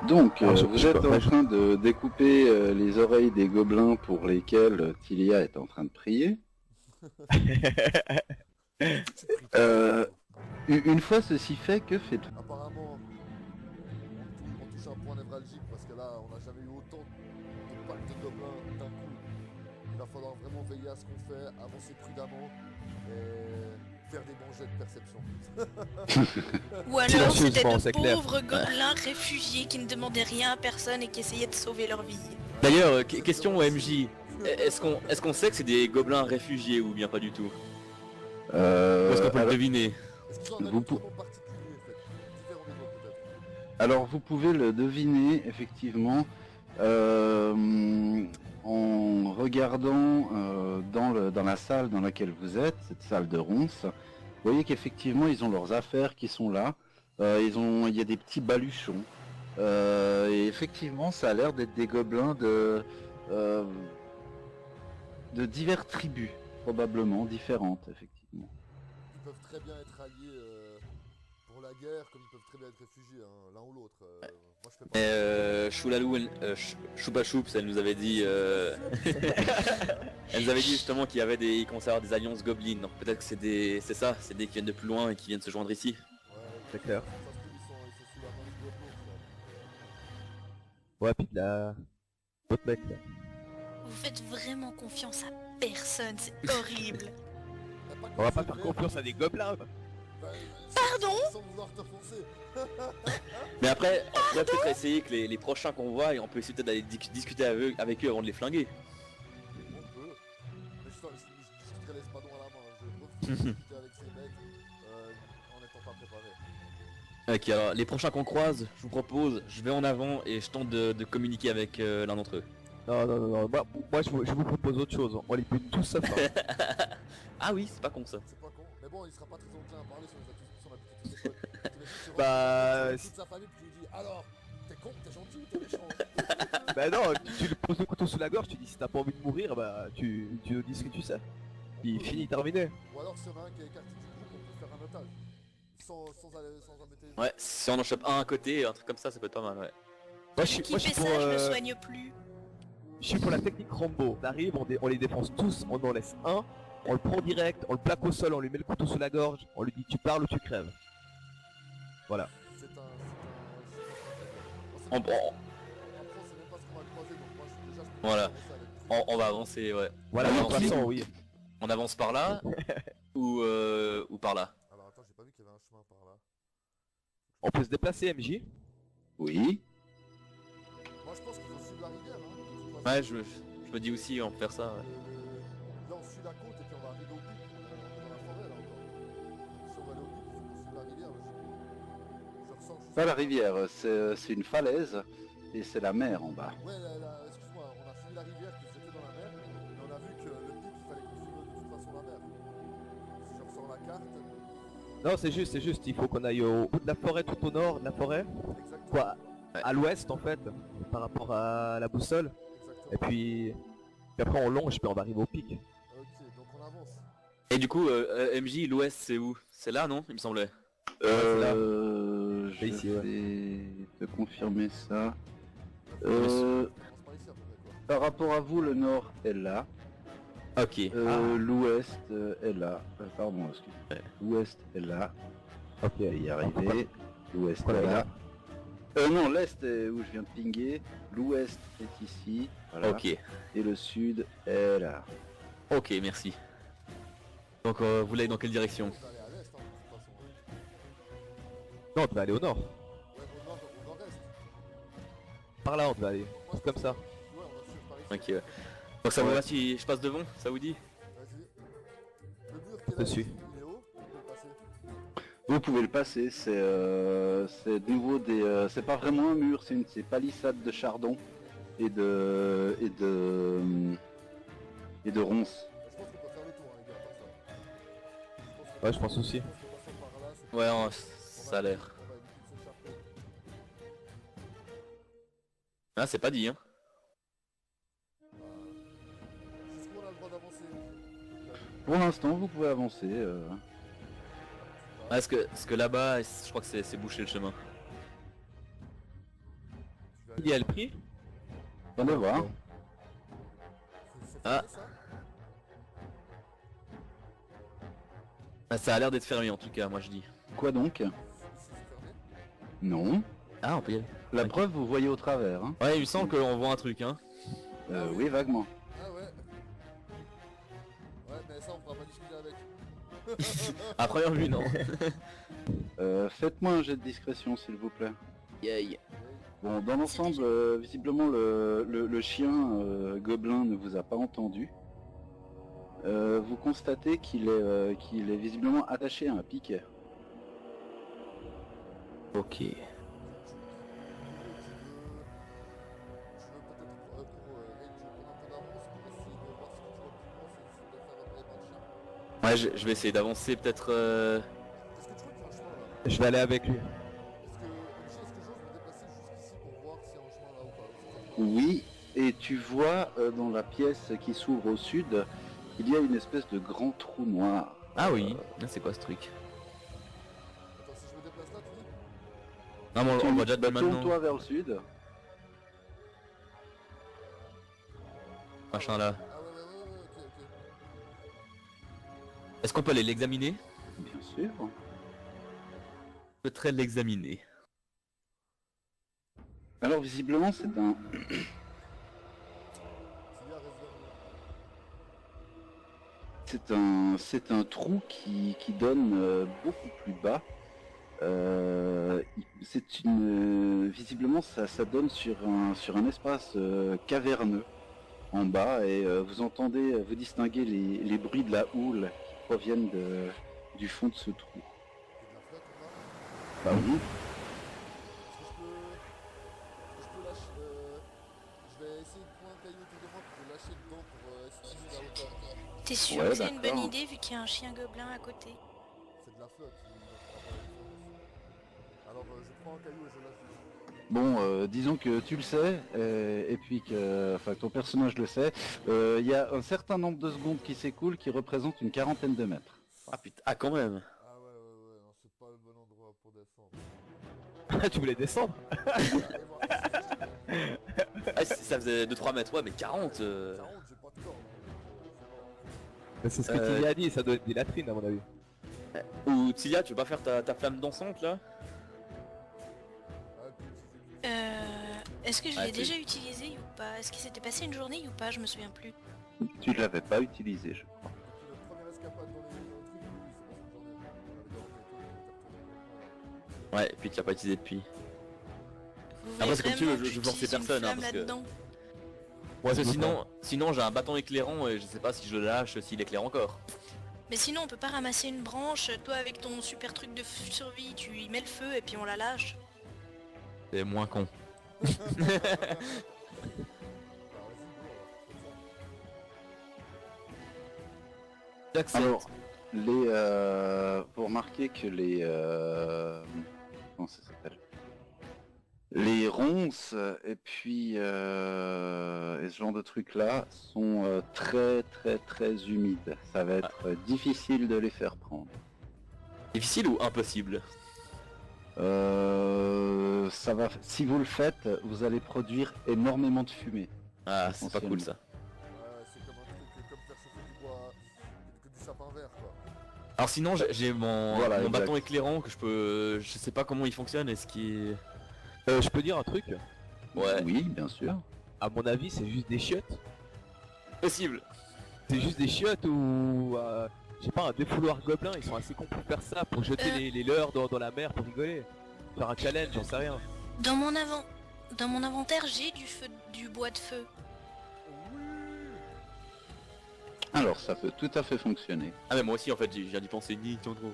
Donc, vous je êtes en train de découper les oreilles des gobelins pour lesquels Tilia est en train de prier. C'est pris Euh, une fois ceci fait, que faites-vous? Apparemment, on touche un point névralgique parce que là, on n'a jamais eu autant de packs de gobelins d'un coup. Il va falloir vraiment veiller à ce qu'on fait, avancer prudemment et faire des bons jets de perception. Ou alors c'était Silencieusement, de c'est clair. pauvres gobelins réfugiés qui ne demandaient rien à personne et qui essayaient de sauver leur vie. D'ailleurs, question MJ. Est-ce qu'on sait que c'est des gobelins réfugiés ou bien pas du tout? Ou est-ce qu'on peut le alors, deviner? Est-ce qu'ils ont un Vous avis vraiment particulier, en fait? Différents niveaux, peut-être. alors, vous pouvez le deviner effectivement en regardant dans la salle dans laquelle vous êtes, cette salle de ronces. Vous voyez qu'effectivement ils ont leurs affaires qui sont là. Il y a des petits baluchons. Et effectivement, ça a l'air d'être des gobelins euh, de diverses tribus, probablement différentes, effectivement. Ils peuvent très bien être alliés pour la guerre, comme ils peuvent très bien être réfugiés, hein, l'un ou l'autre. Moi, je fais pas. Choulalou, Choupa Choups, elle nous avait dit... elle nous avait dit justement qu'il y avait des... commençait à avoir des alliances gobelines. Donc peut-être que c'est ça, c'est des qui viennent de plus loin et qui viennent se joindre ici. Ouais, C'est clair. ça se trouve, ils sont sous la main du gobelin, Ouais, puis de la... D'autres mecs là. Vous faites vraiment confiance à personne, c'est horrible. On va pas faire confiance à des gobelins. Pardon? Sans vouloir te foncer. Mais après, on pourrait peut-être essayer que les prochains qu'on voit, et on peut essayer peut-être d'aller discuter avec eux avant de les flinguer. On peut. Mais je discuterai l'espadon à la main. Je refuse de discuter avec ces mecs en n'étant pas préparé. Ok, alors les prochains qu'on croise, je vous propose, je vais en avant et je tente de communiquer avec l'un d'entre eux. Non. Moi je vous propose autre chose. On les bute tous sauf un. Ah oui, c'est pas con ça. C'est pas con. Mais bon, il sera pas très enclin à parler si on a tous son habitude. Bah, toute sa famille, puis tu lui dis alors, t'es con, t'es gentil ou t'es méchant? Bah non, tu le poses le couteau sous la gorge, tu dis si t'as pas envie de mourir, bah tu nous dis ce que tu sais. Puis fini, terminé. Ou alors, si on a un qui est écarté du groupe, on peut faire un otage. Sans embêter. Ouais, si on en chope un à côté, un truc comme ça peut être pas mal, ouais. Moi Qui je fait suis pour, ça, je me soigne plus. je suis pour la technique Rambo. On arrive, on les défonce tous, on en laisse un, on le prend direct, on le plaque au sol, on lui met le couteau sous la gorge, on lui dit tu parles ou tu crèves. Voilà. C'est un. On- Après, on sait même pas ce qu'on va croiser, donc moi, déjà, je peux Voilà. commencer avec On va avancer, ouais. Voilà, On de avance, toute façon, oui. on avance par là ou par là. Alors, attends, j'ai pas vu qu'il y avait un chemin par là. On peut se déplacer, MJ. Oui. Moi, je pense qu'il faut suivre la rivière, hein. de toute façon. Ouais, je me dis aussi, on peut faire ça, ouais. Là, on suit la côte et puis on va arriver au pic. Dans la forêt, là encore. Si on va aller au pic, il faut qu'on suive la rivière. Je ressens juste. Pas la rivière, c'est une falaise et c'est la mer en bas. Ouais, excuse-moi, on a suivi la rivière qui se jetait dans la mer, mais on a vu que le pic, il fallait qu'on suive de toute façon la mer. Si je ressors la carte, Non, c'est juste, il faut qu'on aille au bout de la forêt, tout au nord de la forêt. exactement. Quoi, à l'ouest en fait, par rapport à la boussole. Et Exactement. puis après on longe, puis on va arriver au pic. Ok, donc on avance. Et du coup, MJ, l'ouest c'est où? C'est là, non? Il me semblait. Je C'est ici, ouais. vais te confirmer ça. On commence par ici à peu près, quoi. Par rapport à vous, le nord est là. Ok. L'ouest est là. Pardon, excusez. L'ouest est là. Ok. Je vais y arriver. L'ouest Voilà, est là. là. Non, l'est est où je viens de pinguer. L'ouest est ici. Voilà. Ok. Et le sud est là. Ok, merci. Donc vous voulez aller dans quelle direction? On va aller à l'est, hein, de toute façon. Non, on devait aller au nord. Ouais, au nord-est. Par là on devait aller. Moi, C'est comme ça. Ouais, on va suivre par ici. Ok. Donc ça vous Ouais. va si je passe devant? Ça vous dit? Vas-y. Le mur qui est là, Dessus. il est haut, on peut le passer. Vous pouvez le passer. C'est de nouveau des. C'est pas vraiment un mur. C'est palissade de chardon et de ronces. Je pense qu'on peut faire le tour, hein, les gars, par ça. Ouais, je pense aussi. Je pense qu'en passant par là, c'est Ouais, on ça va- a l'air. On va éviter de s'échapper. Ah, c'est pas dit, hein. Jusqu'où on a le droit d'avancer? Pour l'instant, vous pouvez avancer. Ah, parce que là-bas, je crois que c'est bouché le chemin. Il y a le prix. On va voir. C'est Ah. fermé, ça Ah, ça a l'air d'être fermé en tout cas, moi je dis. Quoi donc? Ici, c'est fermé. Non. Ah, on peut y aller. La preuve, vous voyez au travers. Hein. Ouais, il me semble qu'on voit un truc, hein. Oui, vaguement. Ah ouais. Ouais, mais ça, on pourra pas discuter avec. À première vue, non. Faites-moi un jet de discrétion, s'il vous plaît. Yay. Bon, dans l'ensemble, visiblement, le chien gobelin ne vous a pas entendu. Vous constatez qu'il est visiblement attaché à un piquet. Ok. Tu veux peut-être pour Ray, tu veux prendre un peu d'avance pour essayer de voir ce que tu vois plus loin, c'est de faire remonter par le chien. Ouais, je vais essayer d'avancer peut-être... Est-ce que tu crois qu'il y a un chemin là? Je vais aller avec lui. Est-ce que j'ose me déplacer jusqu'ici pour voir s'il y a un chemin là ou pas? Oui, et tu vois dans la pièce qui s'ouvre au sud, il y a une espèce de grand trou noir. Ah oui, c'est quoi ce truc? Attends, si je me déplace là, tu dis? Non, mais on voit déjà de maintenant. Tourne-toi vers le sud. Machin là. Ah ouais, ok. Est-ce qu'on peut aller l'examiner? Bien sûr. Je peut l'examiner. Alors visiblement c'est un... C'est un trou qui donne beaucoup plus bas. Visiblement ça donne sur un espace caverneux en bas et vous distinguez les bruits de la houle qui proviennent du fond de ce trou. Il y a de la flotte ou pas? Bah oui. Est-ce que je peux lâcher... je vais essayer de prendre un caillou autour de moi pour le lâcher dedans pour estimer la hauteur. T'es sûr Ouais, que c'est une bonne d'accord. idée vu qu'il y a un chien gobelin à côté? C'est de la flotte, il ne fera pas la différence. Alors je prends un caillou et je lâche dessus. Bon, disons que tu le sais, et puis que ton personnage le sait, il y a un certain nombre de secondes qui s'écoulent qui représentent une quarantaine de mètres. Ah putain, ah quand même. Ah ouais, non, c'est pas le bon endroit pour descendre. Tu voulais descendre? Allez voir. Ah, ça faisait 2-3 mètres, ouais, mais 40 40, j'ai pas de corps. C'est ce que tu a dit, ça doit être des latrines à mon avis. Ou Tilia, tu veux pas faire ta flamme dansante là? Ah, puis utiliser une- Est-ce que je Ah, l'ai tu- déjà utilisé ou pas? Est-ce qu'il s'était passé une journée ou pas? Je me souviens plus. Tu ne l'avais pas utilisé, je crois. Depuis notre première escapade dans les trucs, oui, c'est passé une journée. On avait Ouais, et puis tu l'as pas utilisé depuis. Vous Après, voulez c'est comme tu veux, vraiment je que force j'utilise une personne, hein, flamme parce que- là-dedans? Parce que sinon j'ai un bâton éclairant et je sais pas si je le lâche s'il éclaire encore. Mais sinon on peut pas ramasser une branche, toi avec ton super truc de survie, tu y mets le feu et puis on la lâche. C'est moins con. Bah, vas-y, go, alors, faites ça. J'accepte. Alors, vous remarquez que comment ça s'appelle? Les ronces et puis et ce genre de trucs là sont très humides. Ça va être difficile de les faire prendre. Difficile ou impossible? Ça va. Si vous le faites, vous allez produire énormément de fumée. Ah, c'est pas cool ça. Ouais, c'est comme un truc, comme faire chauffer du bois, que du sapin vert, quoi. Alors sinon j'ai mon Voilà, mon exact. bâton éclairant que je peux... Je sais pas comment il fonctionne, est-ce qu'il... Je peux dire un truc? Ouais, Oui, bien sûr. À mon avis, c'est juste des chiottes. possible. C'est juste des chiottes ou... je sais pas, un défouloir gobelin, ils sont assez cons pour faire ça, pour jeter les leurs dans la mer pour rigoler. Faire un challenge, j'en sais rien. Dans mon inventaire, j'ai du bois de feu. Alors, ça peut tout à fait fonctionner. Ah mais moi aussi en fait, j'ai d'y penser ni tant trop.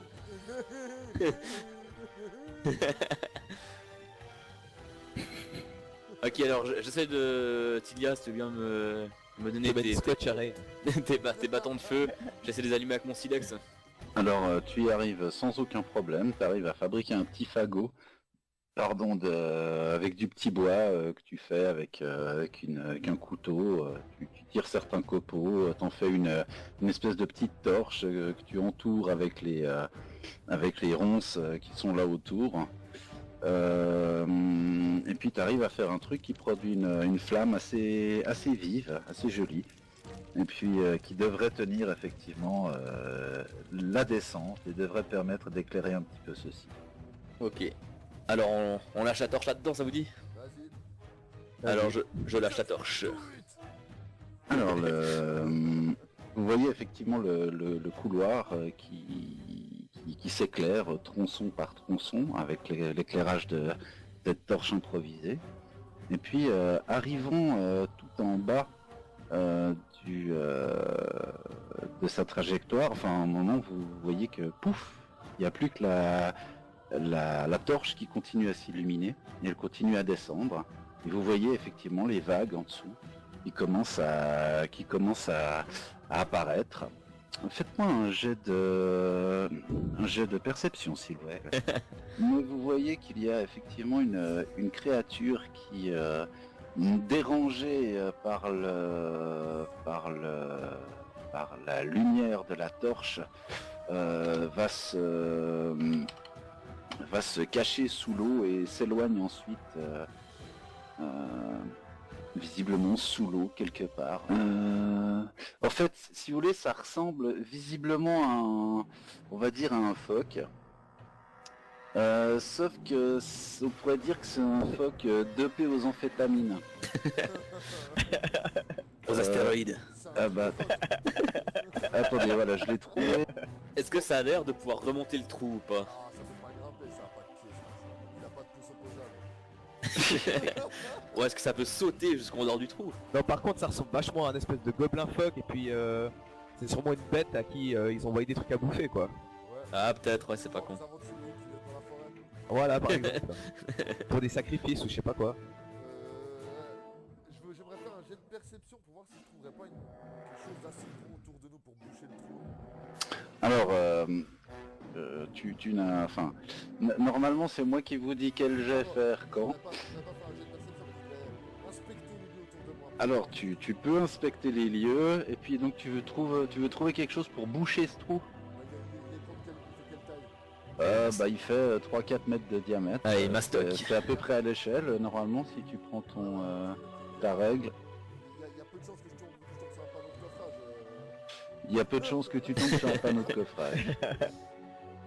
Ok, alors j'essaie de... Tilia, si tu veux bien me donner Je vais tes, mettre scotch arrêt. tes bâtons de feu, j'essaie de les allumer avec mon silex. Alors, tu y arrives sans aucun problème. Tu arrives à fabriquer un petit fagot, avec du petit bois que tu fais avec un couteau. Tu tires certains copeaux, t'en fais une espèce de petite torche que tu entoures avec les ronces qui sont là autour. et puis tu arrives à faire un truc qui produit une flamme assez vive, assez jolie, et puis qui devrait tenir effectivement la descente et devrait permettre d'éclairer un petit peu ceci. Ok. Alors on lâche la torche là-dedans, ça vous dit? Vas-y. Alors je lâche la torche. Alors vous voyez effectivement le couloir qui s'éclaire tronçon par tronçon avec l'éclairage de cette torche improvisée. Et puis arrivons tout en bas de sa trajectoire, enfin à un moment vous voyez que pouf, il n'y a plus que la torche qui continue à s'illuminer et elle continue à descendre. Et vous voyez effectivement les vagues en dessous qui commencent à apparaître. Faites-moi un jet de perception s'il vous plaît. Mais vous voyez qu'il y a effectivement une créature qui dérangée par la lumière de la torche va se cacher sous l'eau et s'éloigne ensuite visiblement sous l'eau quelque part. En fait, si vous voulez, ça ressemble visiblement à on va dire à un phoque. Sauf que on pourrait dire que c'est un phoque dopé aux amphétamines. Aux astéroïdes. Ah bah. Attendez, voilà, je l'ai trouvé. Est-ce que ça a l'air de pouvoir remonter le trou ou pas? Ah, ça peut pas grimper, ça a pas de pied, il a pas de pouce opposable. Ou est-ce que ça peut sauter jusqu'en dehors du trou? Non, par contre, ça ressemble vachement à un espèce de gobelin phoque, et puis c'est sûrement une bête à qui ils ont envoyé des trucs à bouffer, quoi. Ouais. Ah peut-être, ouais, c'est pas con. Les aventuriers qui viennent dans la forêt. Voilà, par exemple. Pour des sacrifices ou je sais pas quoi. J'aimerais faire un jet de perception pour voir si je trouverais pas quelque chose d'assez gros autour de nous pour boucher le trou. Alors, tu n'as... Enfin, normalement c'est moi qui vous dis quel jet faire Je quand. voudrais pas faire un jet de perception, mais je voudrais inspecter les lieux autour de moi. Alors, tu peux inspecter les lieux, et puis donc tu veux trouver quelque chose pour boucher ce trou. Il est de quelle taille? Bah il fait 3-4 mètres de diamètre. Allez, mastoc. C'est à peu près à l'échelle, normalement, si tu prends ta règle. Il y a peu de chances que je tombe sur un panneau de coffrage. Il y a peu de chances que tu tombes sur un panneau de coffrage.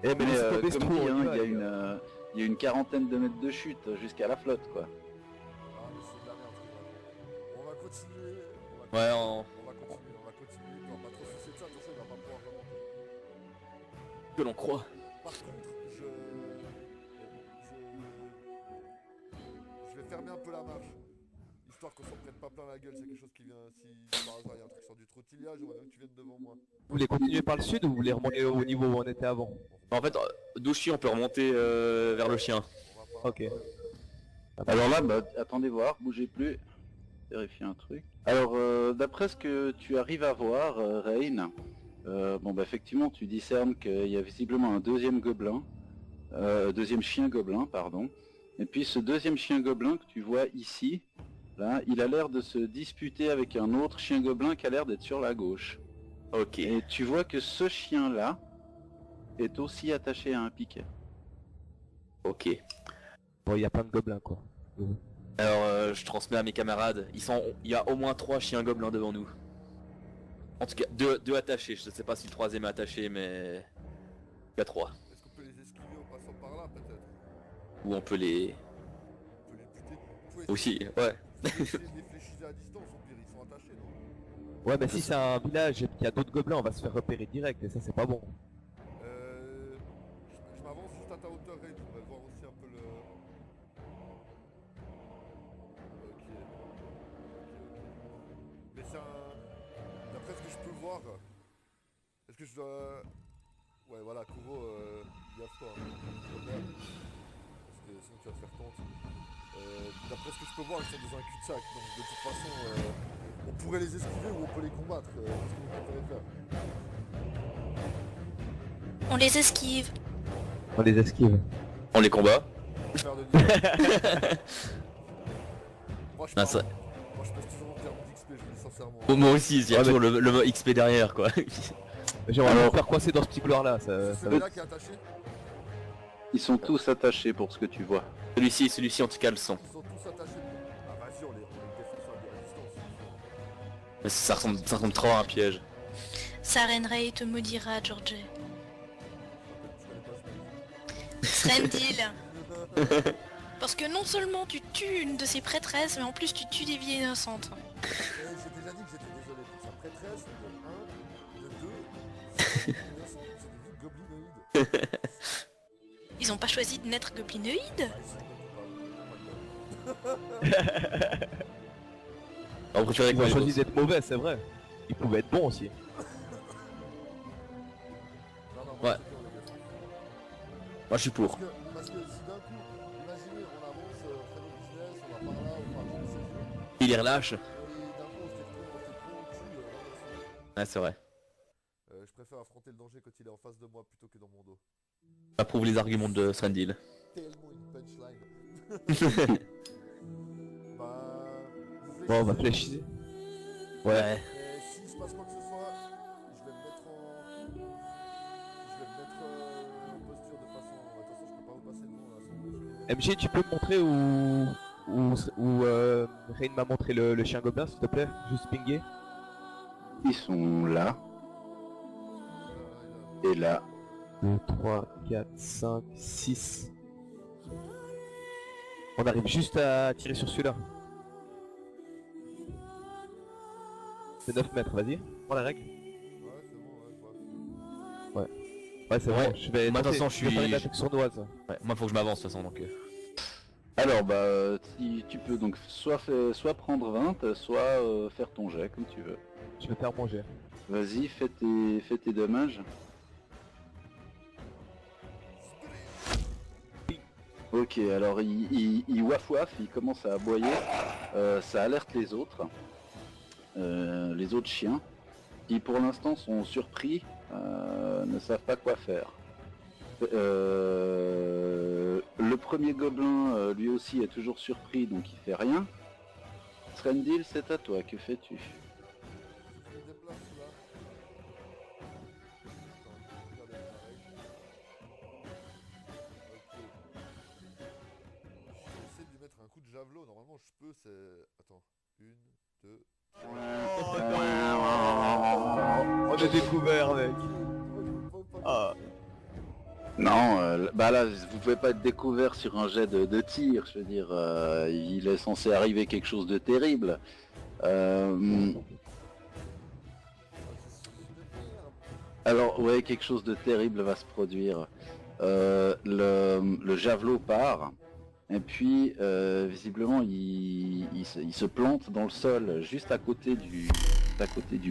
Eh Mais laisse tomber ce comme trou, dit, on hein, y va, il y a une quarantaine de mètres de chute jusqu'à la flotte, quoi. Ah mais c'est de la merde. On va continuer. Ouais, On va continuer. On va pas trop se soucier de ça, attention, il va pas pouvoir remonter. que l'on croit. Par contre, je vais fermer un peu la marche. Histoire qu'on s'en prenne pas plein la gueule, c'est quelque chose qui vient. Si par hasard il y a un truc sur du trottillage, j'aimerais bien que tu viennes devant moi. Vous voulez continuer par le sud ou vous voulez remonter au niveau où on était avant? En fait, d'où je suis, on peut remonter vers le chien. On va pas. Ok. Alors là, bah, attendez voir, bougez plus. Vérifier un truc. Alors, d'après ce que tu arrives à voir, Rain, bon bah effectivement, tu discernes qu'il y a visiblement un deuxième gobelin, deuxième chien gobelin, pardon. Et puis ce deuxième chien gobelin que tu vois ici, là, il a l'air de se disputer avec un autre chien gobelin qui a l'air d'être sur la gauche. Ok. Et tu vois que ce chien-là est aussi attaché à un piquet. Ok. Bon, il y a plein de gobelins, quoi. Alors je transmets à mes camarades. Il y a au moins 3 chiens gobelins devant nous. En tout cas, 2 attachés. Je ne sais pas si le troisième est attaché, mais il y a 3. Est-ce qu'on peut les esquiver en passant par là, peut-être? Ou on peut les... On peut les buter. On peut Aussi, ouais. essayer de les fléchiser à distance, au pire, ils sont attachés, non? Ouais, mais si c'est un village et qu'il y a d'autres gobelins, on va se faire repérer direct, et ça, c'est pas bon. Je m'avance juste à ta hauteur, Raid, je voudrais voir aussi un peu le... Ok. Mais c'est un... D'après ce que je peux voir... Est-ce que je dois... Ouais, voilà, Kuro, gaffe-toi. Hein. Parce que sinon tu vas te faire compte. D'après ce que je peux voir, ils sont dans un cul-de-sac, donc de toute façon, on pourrait les esquiver ou on peut les combattre. Qu'est-ce que vous préférez faire? On les esquive. On les esquive. On les combat. Faire de l'idée. Moi je Ah, ça- Moi je passe toujours en termes d'XP, je le dis sincèrement. Oh, moi aussi, il y a Ouais, toujours le mot XP derrière, quoi. J'aimerais Alors- me faire coincer dans ce petit couloir-là, ça C'est va... celui-là qui est attaché? Ils sont tous attachés pour ce que tu vois. Celui-ci en tout cas le sont. Ils sont tous Mais ça ressemble trop à un piège. Sarenrae te maudira, George. Tu connais pas ce mec. Srendil. Parce que non seulement tu tues une de ses prêtresses, mais en plus tu tues des vies innocentes. J'ai déjà dit que j'étais désolé pour sa prêtresse, de 1, de 2, c'est des goblinoïdes. Ils ont pas choisi de naître goblinoïdes? On préférait Ils quoi ont les choisi gosses d'être mauvais, c'est vrai. Ils pouvaient être bons aussi. Non, non, Ouais. moi, c'est dur, les gars. Moi je suis pour. Parce que si d'un coup, imaginez, on avance, on fait nos business, on va par là, on part dans ces jeux, Il les relâche. et d'un coup on se fait trop, on tue, non, merci. Ouais c'est vrai. Je préfère affronter le danger quand il est en face de moi plutôt que dans mon dos. J'approuve les arguments de Srendil. Tellement une punchline. Bah... vous Bon, on va fléchissez. fléchir. Ouais. Et s'il se passe quoi que ce soit, je vais me mettre en... en posture de façon... Attention, je peux pas vous passer le nom là, sans... MG, tu peux me montrer où Rain m'a montré le chien gobelin, s'il te plaît? Juste pinguer. Ils sont là et là. 2, 3, 4, 5, 6. On arrive juste à tirer sur celui-là. C'est 9 mètres, vas-y. Prends la règle. Ouais, c'est bon, ouais, je vois. Ouais, c'est Ouais. bon, je vais Moi, de toute tenter. façon, je vais suis- faire une attaque sournoise. Ouais, moi faut que je m'avance de toute façon donc. Alors bah si tu peux donc soit prendre 20, soit faire ton jet comme tu veux. Je vais faire manger. Vas-y, fais tes dommages. Ok, alors il waf, il commence à aboyer, ça alerte les autres chiens, qui pour l'instant sont surpris, ne savent pas quoi faire. Le premier gobelin, lui aussi, est toujours surpris, donc il fait rien. Srendil, c'est à toi, que fais-tu? Je me déplace là. Attends, regardez la règle. Ok. Je vais essayer de lui mettre un coup de javelot, normalement je peux, c'est... Attends, 1, 2... On a découvert, mec. Ah. Non, bah là, vous pouvez pas être découvert sur un jet de tir, je veux dire, il est censé arriver quelque chose de terrible. Alors, ouais, quelque chose de terrible va se produire. Le javelot part, et puis, visiblement, il se plante dans le sol, juste à côté du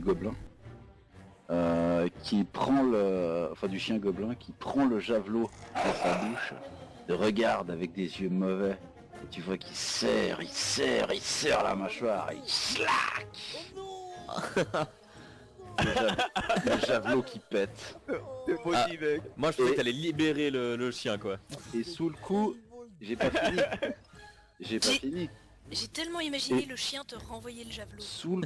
gobelin. Qui prend du chien gobelin qui prend le javelot dans sa bouche, te regarde avec des yeux mauvais, et tu vois qu'il serre la mâchoire, et il slack. Le javelot qui pète. T'es maudit, mec. Moi je pensais Et- que t'allais libérer le chien quoi. Et sous le coup, j'ai pas fini. J'ai pas J'ai- fini. J'ai tellement imaginé Et- le chien te renvoyer le javelot. Sous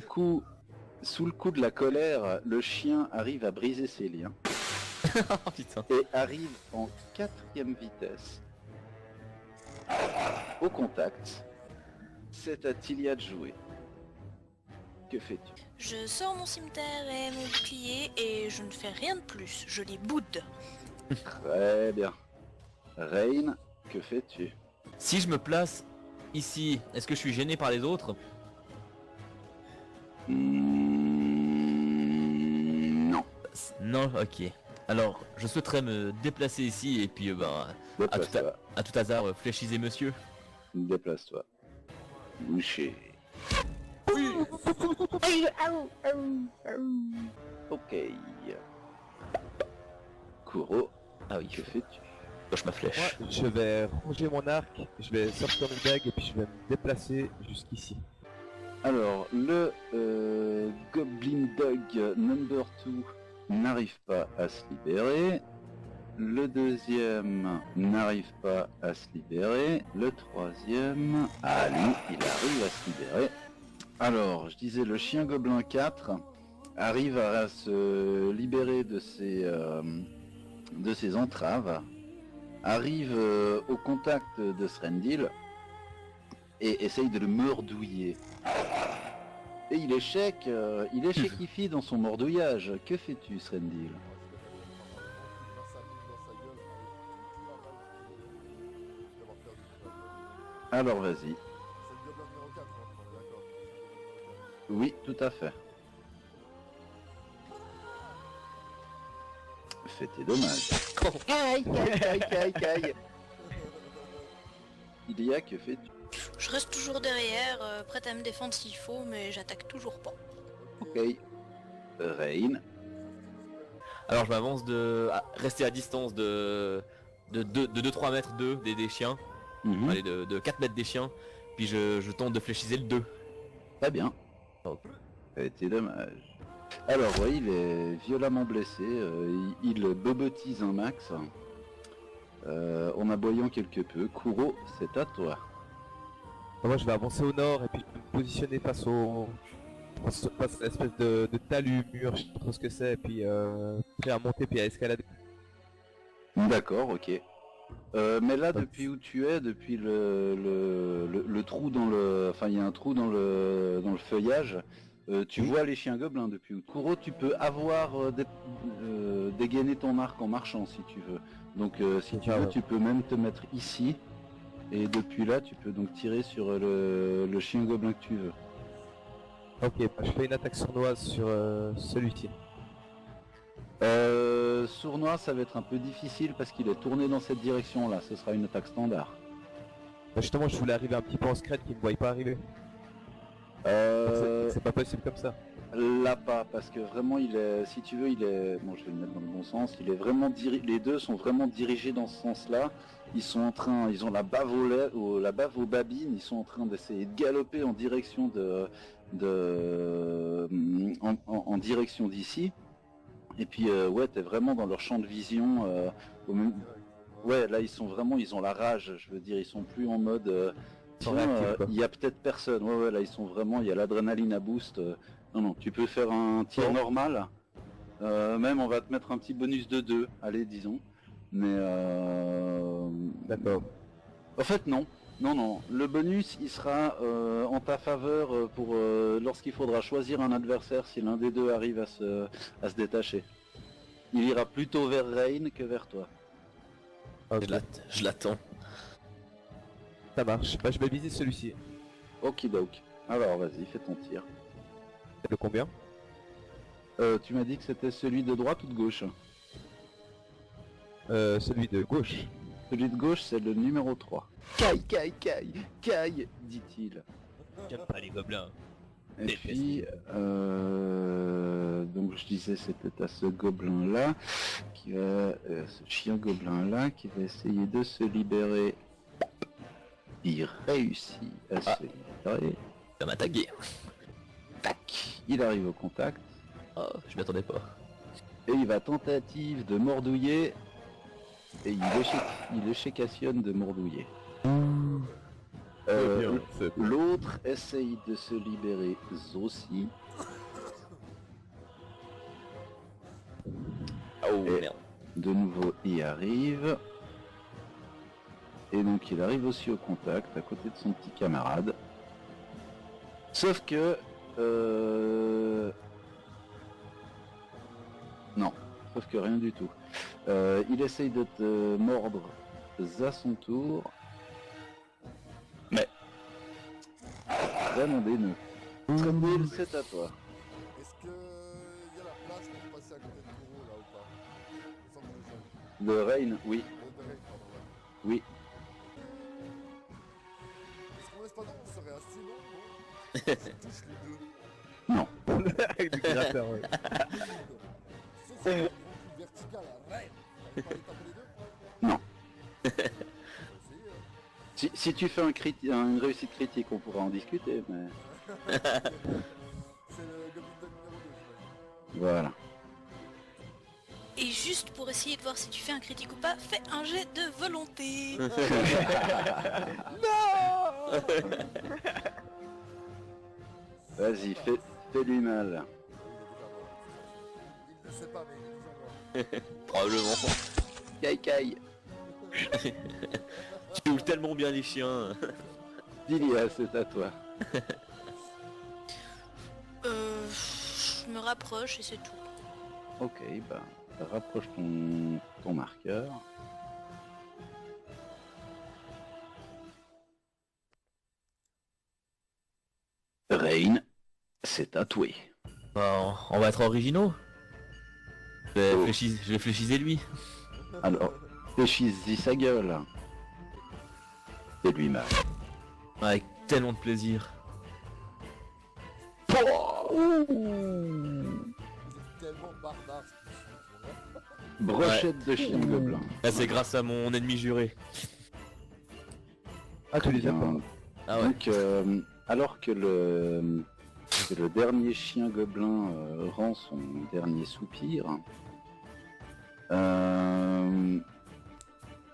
le coup de la colère, le chien arrive à briser ses liens Oh putain. et arrive en 4ème vitesse au contact. C'est à Tilia de jouer. Que fais-tu? Je sors mon cimetière et mon bouclier et je ne fais rien de plus. Je les boude. Très bien. Rain, que fais-tu? Si je me place ici, est-ce que je suis gêné par les autres? Non. Non, ok. Alors, je souhaiterais me déplacer ici et puis Déplace-toi. à tout hasard, fléchisez monsieur. Déplace-toi. Boucher. Ok. Kuro, Ah oui, que fais-tu? coche ma flèche. Moi, je vais ranger mon arc, je vais sortir mes dagues et puis je vais me déplacer jusqu'ici. Alors, le Goblin Dog number 2 n'arrive pas à se libérer. Le deuxième n'arrive pas à se libérer. Le troisième, ah lui, il arrive à se libérer. Alors, je disais, le chien Gobelin 4 arrive à se libérer de ses entraves, arrive au contact de Srendil et essaye de le mordouiller. Et il échec Ifi dans son mordouillage. Que fais-tu, Srendil? Alors vas-y. C'est le gobelin numéro 4, hein, d'accord. Oui, tout à fait. Fais tes dommages. Aïe. Ilia, que fais-tu? Je reste toujours derrière, prête à me défendre s'il faut, mais j'attaque toujours pas. Ok. Rain. Alors je m'avance de rester à distance de 2-3 mètres des chiens. Mhm. Allez, de 4 mètres des chiens. Puis je tente de fléchiser le 2. Très bien. Fais tes dommages. Alors, oui, il est violemment blessé. Il bobotise un max. En aboyant quelque peu. Kuro, c'est à toi. Moi je vais avancer au nord et puis je vais me positionner face à l'espèce de talus, mur, je sais pas trop ce que c'est, et puis prêt à monter puis à escalader. D'accord, ok. Mais là, depuis où tu es, depuis le trou dans le... Enfin, il y a un trou dans le feuillage. Tu Oui. vois les chiens gobelins depuis où. Kuro, tu peux avoir dégainé ton arc en marchant si tu veux. Donc si tu veux, tu peux même te mettre ici. Et depuis là, tu peux donc tirer sur le chien gobelin que tu veux. Ok, bah, je fais une attaque sournoise sur celui-ci. Sournois, ça va être un peu difficile parce qu'il est tourné dans cette direction-là. Ce sera une attaque standard. Bah, justement, je voulais arriver un petit peu en scred qu'il ne voie pas arriver. C'est pas possible comme ça. Là pas, parce que vraiment il est, si tu veux, il est, bon je vais le mettre dans le bon sens, il est vraiment les deux sont vraiment dirigés dans ce sens-là. Ils ont la bave la bave aux babines, ils sont en train d'essayer de galoper en direction en direction d'ici. Et puis ouais, t'es vraiment dans leur champ de vision. Ouais, là ils ont la rage, je veux dire, ils sont plus en mode. Il y a peut-être personne. Ouais, là ils sont vraiment, il y a l'adrénaline à boost. Non, tu peux faire un tir normal. Même on va te mettre un petit bonus de 2, allez disons. Mais D'accord. en fait non. Non. Le bonus il sera en ta faveur pour lorsqu'il faudra choisir un adversaire si l'un des deux arrive à se détacher. Il ira plutôt vers Rain que vers toi. Ok, Je l'attends. ça marche. Bah, je vais viser celui-ci. Okidoki. Alors vas-y, fais ton tir. C'est le combien? Tu m'as dit que c'était celui de droite ou de gauche? Celui de gauche. Celui de gauche, c'est le numéro 3. Caille, dit-il. J'aime pas les gobelins. Et puis, donc je disais, c'était à ce gobelin-là, ce chien gobelin-là, qui va essayer de se libérer. Il réussit à se libérer. Ça m'a tagué. Tac, il arrive au contact. Oh, je m'y attendais pas. Et il va tentative de mordouiller. Et il écheccationne de mordouiller. L'autre essaye de se libérer aussi. Oh Et merde. de nouveau il arrive. Et donc il arrive aussi au contact à côté de son petit camarade. Sauf que... Non, sauf que rien du tout. Il essaye de te mordre à son tour. Mais... Vraiment des nœuds. Trendil, c'est à toi. Est-ce que y a la place pour passer à côté de Kuro là ou pas? Il me semble que De Rain, oui. de Rain, pardon, ouais. Oui. Est-ce qu'on laisse pas non, on serait assez long, non? On touche les deux. Non. Avec du gratteur, ouais. Sauf que le coup vertical, arrête! T'arrives pas à les taper les deux? Non. On va essayer, hein. Si tu fais une réussite critique, on pourra en discuter, mais... C'est le Goblin de numéro 2, j'imagine. Voilà. Et juste pour essayer de voir si tu fais un critique ou pas, fais un jet de volonté. Vas-y, fais-lui mal. Il ne sait pas, mais il est toujours loin. Probablement. Caille. Tu ouvres tellement bien les chiens. Dilia, c'est à toi. rapproche et c'est tout. Ok, bah, rapproche ton marqueur. Rain, c'est tatoué. Bah, on va être originaux. Oh. Je vais fléchiser lui. Alors, fléchis-y sa gueule. C'est lui-même. Avec tellement de plaisir. Il est tellement barbare ce petit Brochette de chien gobelin. Là c'est grâce à mon ennemi juré. Ah, tu les Bien. aimes Ah ouais. Donc, alors que le dernier chien gobelin rend son dernier soupir,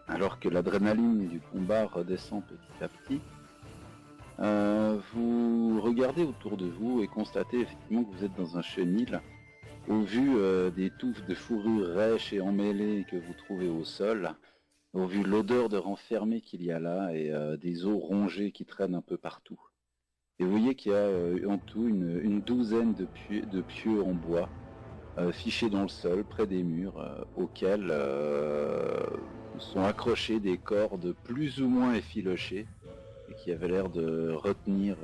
alors que l'adrénaline du combat redescend petit à petit, vous regardez autour de vous et constatez effectivement que vous êtes dans un chenil. Au vu des touffes de fourrure rêches et emmêlées que vous trouvez au sol, au vu de l'odeur de renfermé qu'il y a là et des os rongés qui traînent un peu partout. Et vous voyez qu'il y a en tout une douzaine de pieux en bois fichés dans le sol près des murs auxquels sont accrochés des cordes plus ou moins effilochées et qui avaient l'air de retenir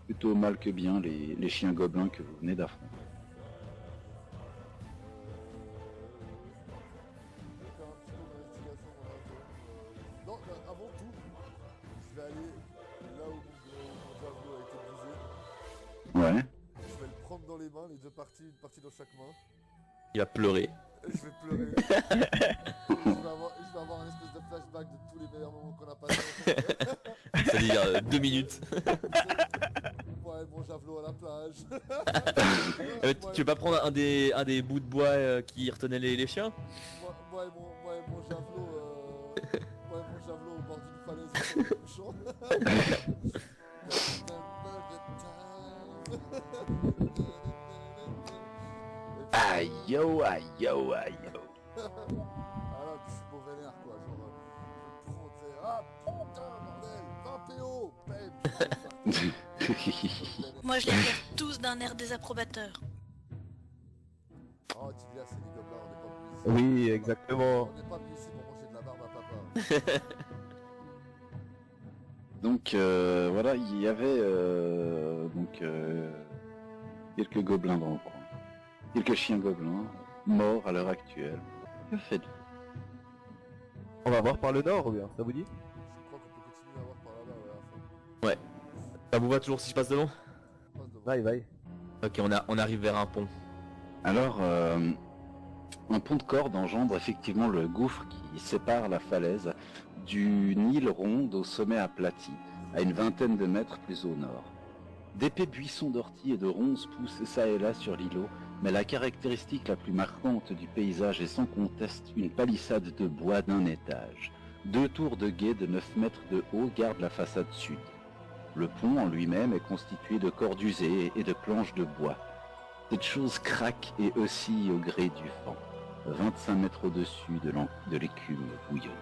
plutôt mal que bien les chiens gobelins que vous venez d'affronter. Non, avant tout, je vais aller là où mon javelot a été brisé. Ouais. Je vais le prendre dans les mains, les deux parties, une partie dans chaque main. Il va pleurer. Et je vais pleurer. je vais avoir un espèce de flashback de tous les meilleurs moments qu'on a passés. C'est-à-dire 2 minutes. Ouais, mon javelot à la plage. Tu veux pas prendre un des bouts de bois qui retenaient les chiens? Moi et mon javelot, mon javelot au bord d'une falaise sur le couchant. Aïe yo, aïe yo, aïe yo. Ah là, puis je suis beau vénère quoi, genre, je prends, tu sais, ah putain, bordel, 20 PO, bam. Moi je les regarde tous d'un air désapprobateur. Oh, Tibia, c'est les gobelins, on n'est pas venu ici. Oui, exactement. On n'est pas venu ici pour manger de la barbe à papa. Donc voilà, il y avait quelques gobelins dans le coin. Quelques chiens gobelins morts à l'heure actuelle. Que faites-vous? On va voir par le nord, ou bien, ça vous dit? Je crois qu'on peut continuer à voir par là-bas, ouais, à fond. Ouais. Ça vous va toujours si je passe devant? On passe devant. Vaille, vaille. Ok, on arrive vers un pont. Alors, un pont de corde engendre effectivement le gouffre qui sépare la falaise du Nil ronde au sommet aplati, à une vingtaine de mètres plus au nord. D'épais buissons d'orties et de ronces poussent ça et là sur l'îlot, mais la caractéristique la plus marquante du paysage est sans conteste une palissade de bois d'un étage. 2 tours de guet de 9 mètres de haut gardent la façade sud. Le pont en lui-même est constitué de cordes usées et de planches de bois. Cette chose craque et oscille au gré du vent, 25 mètres au-dessus de l'écume bouillonnante.